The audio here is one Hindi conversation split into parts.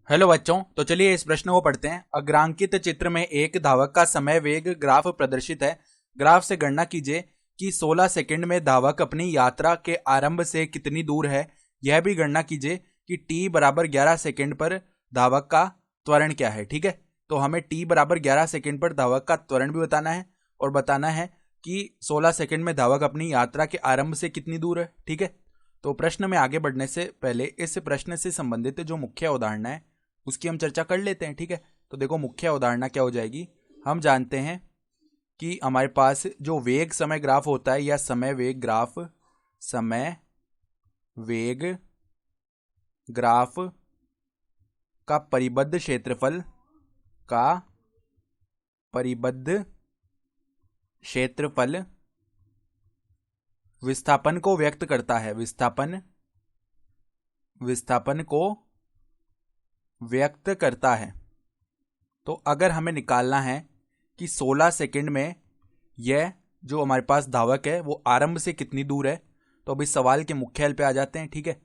हेलो बच्चों, तो चलिए इस प्रश्न को पढ़ते हैं। अग्रांकित चित्र में एक धावक का समय वेग ग्राफ प्रदर्शित है। ग्राफ से गणना कीजिए कि 16 सेकंड में धावक अपनी यात्रा के आरंभ से कितनी दूर है। यह भी गणना कीजिए कि t बराबर 11 सेकंड पर धावक का त्वरण क्या है। ठीक है, तो हमें t बराबर 11 सेकंड पर धावक का त्वरण भी बताना है और बताना है कि 16 सेकंड में धावक अपनी यात्रा के आरंभ से कितनी दूर है। ठीक है, तो प्रश्न में आगे बढ़ने से पहले इस प्रश्न से संबंधित जो मुख्य अवधारणा है उसकी हम चर्चा कर लेते हैं। ठीक है, तो देखो मुख्य अवधारणा क्या हो जाएगी। हम जानते हैं कि हमारे पास जो वेग समय ग्राफ होता है या समय वेग ग्राफ का परिबद्ध क्षेत्रफल विस्थापन को व्यक्त करता है। विस्थापन को व्यक्त करता है। तो अगर हमें निकालना है कि 16 सेकंड में यह जो हमारे पास धावक है वो आरंभ से कितनी दूर है, तो अभी सवाल के मुख्य हल पे आ जाते हैं। ठीक है,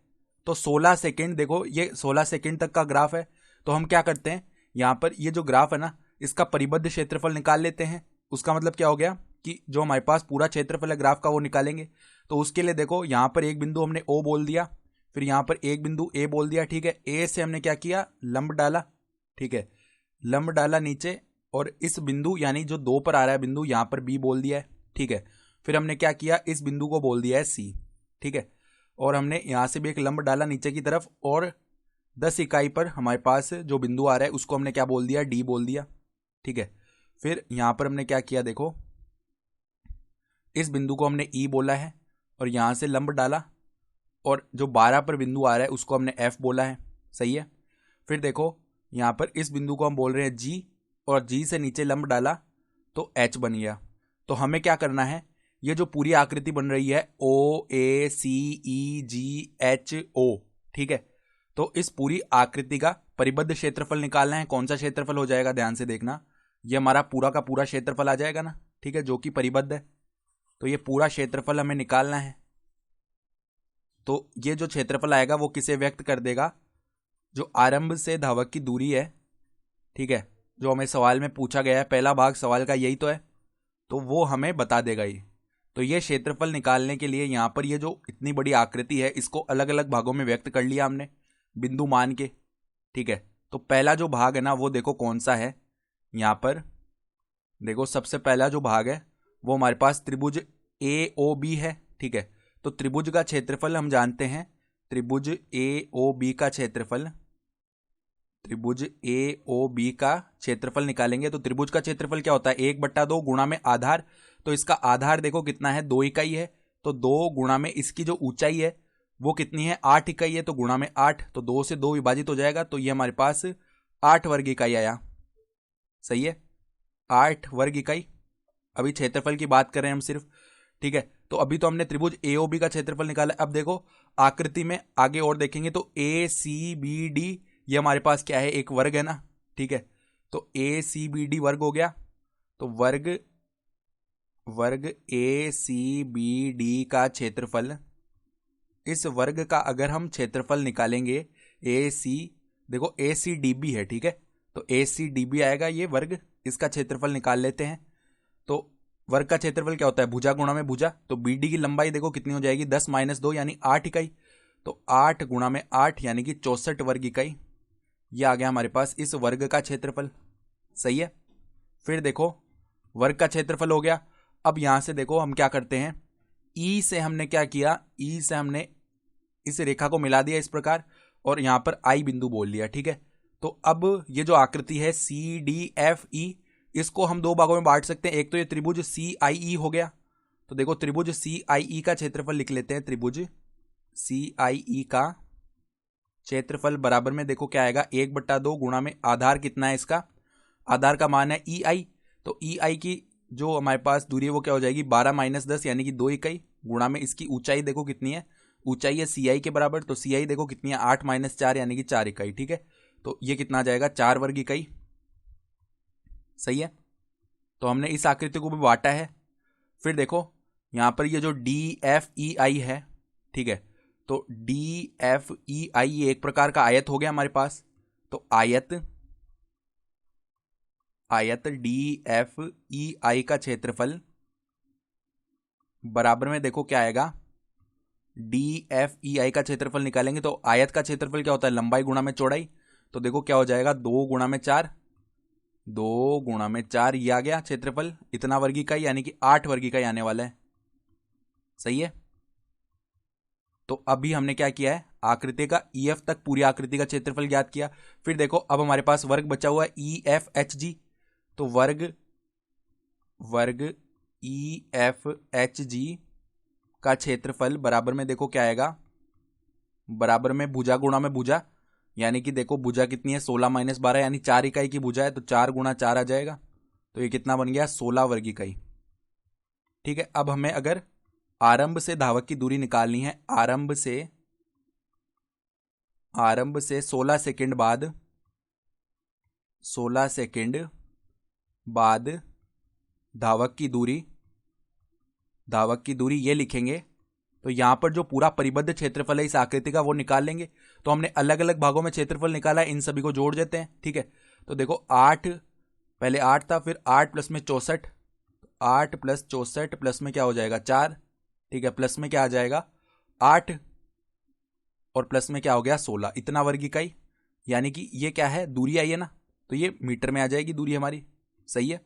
तो 16 सेकंड, देखो ये 16 सेकंड तक का ग्राफ है। तो हम क्या करते हैं, यहाँ पर ये जो ग्राफ है ना, इसका परिबद्ध क्षेत्रफल निकाल लेते हैं। उसका मतलब क्या हो गया कि जो हमारे पास पूरा क्षेत्रफल है ग्राफ का वो निकालेंगे। तो उसके लिए देखो यहाँ पर एक बिंदु हमने ओ बोल दिया, फिर यहाँ पर एक बिंदु ए बोल दिया। ठीक है, ए से हमने क्या किया, लंब डाला। ठीक है, लंब डाला नीचे, और इस बिंदु यानी जो 2 पर आ रहा है बिंदु, यहाँ पर बी बोल दिया है। ठीक है, फिर हमने क्या किया, इस बिंदु को बोल दिया है सी। ठीक है, और हमने यहाँ से भी एक लंब डाला नीचे की तरफ, और 10 इकाई पर हमारे पास जो बिंदु आ रहा है उसको हमने क्या बोल दिया, डी बोल दिया। ठीक है, फिर यहाँ पर हमने क्या किया, देखो इस बिंदु को हमने ई बोला है और यहाँ से लंब डाला, और जो 12 पर बिंदु आ रहा है उसको हमने एफ बोला है। सही है, फिर देखो यहाँ पर इस बिंदु को हम बोल रहे हैं जी, और जी से नीचे लंब डाला तो एच बन गया। तो हमें क्या करना है, ये जो पूरी आकृति बन रही है ओ ए सी ई जी एच ओ, ठीक है, तो इस पूरी आकृति का परिबद्ध क्षेत्रफल निकालना है। कौन सा क्षेत्रफल हो जाएगा, ध्यान से देखना, ये हमारा पूरा का पूरा क्षेत्रफल आ जाएगा ना। ठीक है, जो कि परिबद्ध है, तो ये पूरा क्षेत्रफल हमें निकालना है। तो ये जो क्षेत्रफल आएगा वो किसे व्यक्त कर देगा, जो आरंभ से धावक की दूरी है। ठीक है, जो हमें सवाल में पूछा गया है, पहला भाग सवाल का यही तो है, तो वो हमें बता देगा ये। तो ये क्षेत्रफल निकालने के लिए यहाँ पर ये जो इतनी बड़ी आकृति है इसको अलग अलग भागों में व्यक्त कर लिया हमने बिंदु मान के। ठीक है, तो पहला जो भाग है ना वो देखो कौन सा है, यहाँ पर देखो सबसे पहला जो भाग है वो हमारे पास त्रिभुज ए ओ बी है। ठीक है, तो त्रिभुज का क्षेत्रफल हम जानते हैं, त्रिभुज ए ओ बी का क्षेत्रफल, त्रिभुज ए ओ बी का क्षेत्रफल निकालेंगे। तो त्रिभुज का क्षेत्रफल क्या होता है, 1/2 गुणा में आधार। तो इसका आधार देखो कितना है, 2 इकाई है, तो 2 गुणा में इसकी जो ऊंचाई है वो कितनी है, 8 इकाई है, तो गुणा में 8, तो 2 से 2 विभाजित हो जाएगा, तो ये हमारे पास 8 वर्ग इकाई आया। सही है, 8 वर्ग इकाई। अभी क्षेत्रफल की बात कर रहे हैं हम सिर्फ। ठीक है, तो अभी तो हमने त्रिभुज एओबी का क्षेत्रफल निकाला। अब देखो आकृति में आगे और देखेंगे तो ए सी बी डी, ये हमारे पास क्या है, एक वर्ग है ना। ठीक है, तो ए सी बी डी वर्ग हो गया, तो वर्ग ए सी बी डी का क्षेत्रफल, इस वर्ग का अगर हम क्षेत्रफल निकालेंगे, ए सी, देखो ए सी डी बी है। ठीक है, तो ए सी डी बी आएगा ये वर्ग, इसका क्षेत्रफल निकाल लेते हैं। तो वर्ग का क्षेत्रफल क्या होता है, भुजा गुणा में भुजा, तो बीडी की लंबाई देखो कितनी हो जाएगी, 10 - 2 यानी 8 इकाई, तो 8 गुणा में 8 यानी कि 64 वर्ग इकाई। ये आ गया हमारे पास इस वर्ग का क्षेत्रफल। सही है, फिर देखो वर्ग का क्षेत्रफल हो गया। अब यहां से देखो हम क्या करते हैं, ई से हमने क्या किया, ई से हमने इस रेखा को मिला दिया इस प्रकार, और यहां पर आई बिंदु बोल लिया। ठीक है, तो अब ये जो आकृति है सी डी एफ ई, इसको हम 2 भागों में बांट सकते हैं। एक तो ये त्रिभुज सी आई ई हो गया, तो देखो त्रिभुज सी आई ई का क्षेत्रफल लिख लेते हैं। त्रिभुज सी आई ई का क्षेत्रफल बराबर में देखो क्या आएगा, 1/2 गुणा में आधार कितना है, इसका आधार का मान है ई आई, तो ई आई की जो हमारे पास दूरी है वो क्या हो जाएगी, 12 - 10 यानी कि 2 इकाई, गुणा में इसकी ऊंचाई देखो कितनी है, ऊंचाई है सी आई के बराबर, तो सी आई देखो कितनी है, 8 - 4 यानी कि 4 इकाई। ठीक है, तो ये कितना आ जाएगा, 4 वर्ग इकाई। सही है, तो हमने इस आकृति को भी बांटा है। फिर देखो यहां पर ये जो डी एफ ई आई है, ठीक है, तो डी एफ ई आई एक प्रकार का आयत हो गया हमारे पास। तो आयत DFEI का क्षेत्रफल बराबर में देखो क्या आएगा, DFEI का क्षेत्रफल निकालेंगे तो आयत का क्षेत्रफल क्या होता है, लंबाई गुणा में चौड़ाई। तो देखो क्या हो जाएगा, 2 गुणा में 4, 2 गुणा में 4, ये आ गया क्षेत्रफल, इतना वर्ग इकाई यानी कि 8 वर्ग इकाई आने वाला है। सही है। तो अभी हमने क्या किया है, आकृति का EF तक पूरी आकृति का क्षेत्रफल ज्ञात किया। फिर देखो अब हमारे पास वर्ग बचा हुआ है EFHG, तो वर्ग EFHG का क्षेत्रफल बराबर में देखो क्या आएगा, बराबर में भुजा गुणा में भुजा, यानी कि देखो भुजा कितनी है, 16 - 12 यानी 4 इकाई की भुजा है, तो 4 गुणा 4 आ जाएगा। तो ये कितना बन गया, 16 वर्ग इकाई। ठीक है। अब हमें अगर आरंभ से धावक की दूरी निकालनी है, आरंभ से 16 सेकंड बाद धावक की दूरी ये लिखेंगे। तो यहां पर जो पूरा परिबद्ध क्षेत्रफल है इस आकृति का वो निकाल लेंगे। तो हमने अलग अलग भागों में क्षेत्रफल निकाला है, इन सभी को जोड़ देते हैं। ठीक है। तो देखो 8, पहले 8 था, फिर 8 प्लस में 64, 8 प्लस 64 प्लस में क्या हो जाएगा 4। ठीक है। प्लस में क्या आ जाएगा 8 और प्लस में क्या हो गया 16, इतना वर्ग इकाई। यानी कि ये क्या है, दूरी आई है ना, तो ये मीटर में आ जाएगी दूरी हमारी। सही है।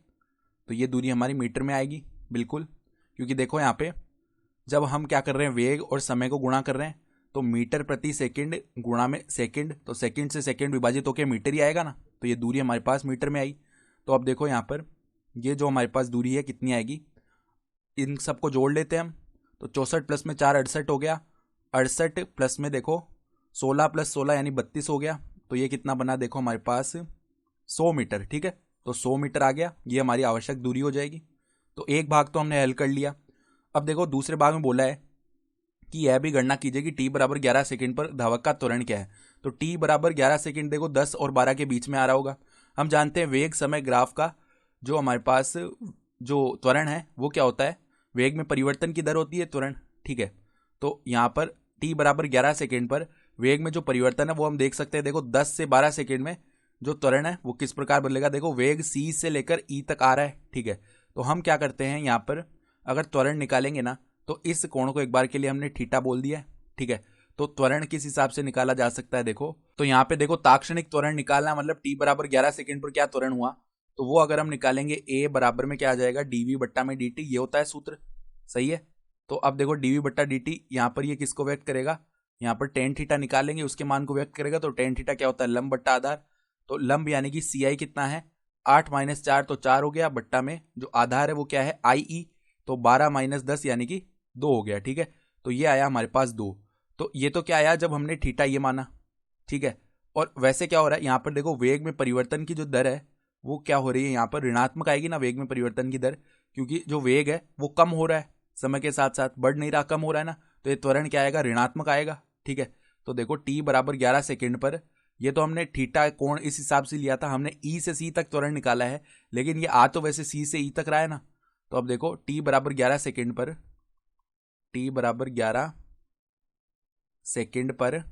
तो ये दूरी हमारी मीटर में आएगी बिल्कुल, क्योंकि देखो यहाँ पे जब हम क्या कर रहे हैं, वेग और समय को गुणा कर रहे हैं, तो मीटर प्रति सेकंड गुणा में सेकंड, तो सेकंड से सेकंड विभाजित होकर मीटर ही आएगा ना, तो ये दूरी हमारे पास मीटर में आई। तो अब देखो यहाँ पर ये जो हमारे पास दूरी है कितनी आएगी, इन सबको जोड़ लेते हैं हम। तो 64 प्लस में 4 68 हो गया, 68 प्लस में देखो 16 प्लस 16 यानी 32 हो गया। तो ये कितना बना देखो हमारे पास 100 मीटर। ठीक है। तो 100 मीटर आ गया, ये हमारी आवश्यक दूरी हो जाएगी। तो एक भाग तो हमने हल कर लिया। अब देखो दूसरे भाग में बोला है कि यह भी गणना कीजिए कि t बराबर 11 सेकंड पर धावक का त्वरण क्या है। तो t बराबर 11 सेकंड देखो 10 और 12 के बीच में आ रहा होगा। हम जानते हैं वेग समय ग्राफ का जो हमारे पास जो त्वरण है वो क्या होता है, वेग में परिवर्तन की दर होती है त्वरण। ठीक है। तो यहाँ पर t बराबर 11 सेकंड पर वेग में जो परिवर्तन है वो हम देख सकते हैं। देखो 10 से 12 सेकंड में जो त्वरण है वो किस प्रकार बदलेगा, देखो वेग c से लेकर e तक आ रहा है। ठीक है। तो हम क्या करते हैं, यहाँ पर अगर त्वरण निकालेंगे ना, तो इस कोण को एक बार के लिए हमने थीटा बोल दिया है। ठीक है। तो त्वरण किस हिसाब से निकाला जा सकता है, देखो तो यहाँ पे देखो ताक्षणिक त्वरण निकालना, मतलब t बराबर 11 सेकंड पर क्या त्वरण हुआ, तो वो अगर हम निकालेंगे a बराबर में क्या आ जाएगा dv बट्टा में dt, ये होता है सूत्र। सही है। तो अब देखो dv बट्टा dt यहाँ पर ये किसको व्यक्त करेगा, यहाँ पर टेन थीटा निकालेंगे उसके मान को व्यक्त करेगा। तो टेन थीटा क्या होता है, लंब बट्टा आधार। तो लंब यानी कि CI कितना है 8 - 4 तो 4 हो गया, बट्टा में जो आधार है वो क्या है IE, तो 12 - 10 यानी कि 2 हो गया। ठीक है। तो ये आया हमारे पास 2। तो ये तो क्या आया जब हमने थीटा ये माना। ठीक है। और वैसे क्या हो रहा है यहाँ पर देखो वेग में परिवर्तन की जो दर है वो क्या हो रही है, यहाँ पर ऋणात्मक आएगी ना वेग में परिवर्तन की दर, क्योंकि जो वेग है वो कम हो रहा है समय के साथ साथ, बढ़ नहीं रहा, कम हो रहा है ना, तो ये त्वरण क्या आएगा, ऋणात्मक आएगा। ठीक है। तो देखो t बराबर 11 सेकंड पर, ये तो हमने थीटा कोण इस हिसाब से लिया था, हमने E से C तक त्वरण निकाला है, लेकिन ये आ तो वैसे C से E तक रहा है ना। तो अब देखो t बराबर 11 सेकंड पर, t बराबर 11 सेकंड पर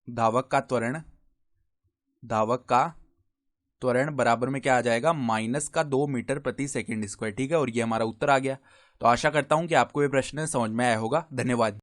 धावक का त्वरण बराबर में क्या आ जाएगा, -2 मीटर प्रति सेकंड स्क्वायर। ठीक है। और ये हमारा उत्तर आ गया। तो आशा करता हूं कि आपको ये प्रश्न समझ में आया होगा। धन्यवाद।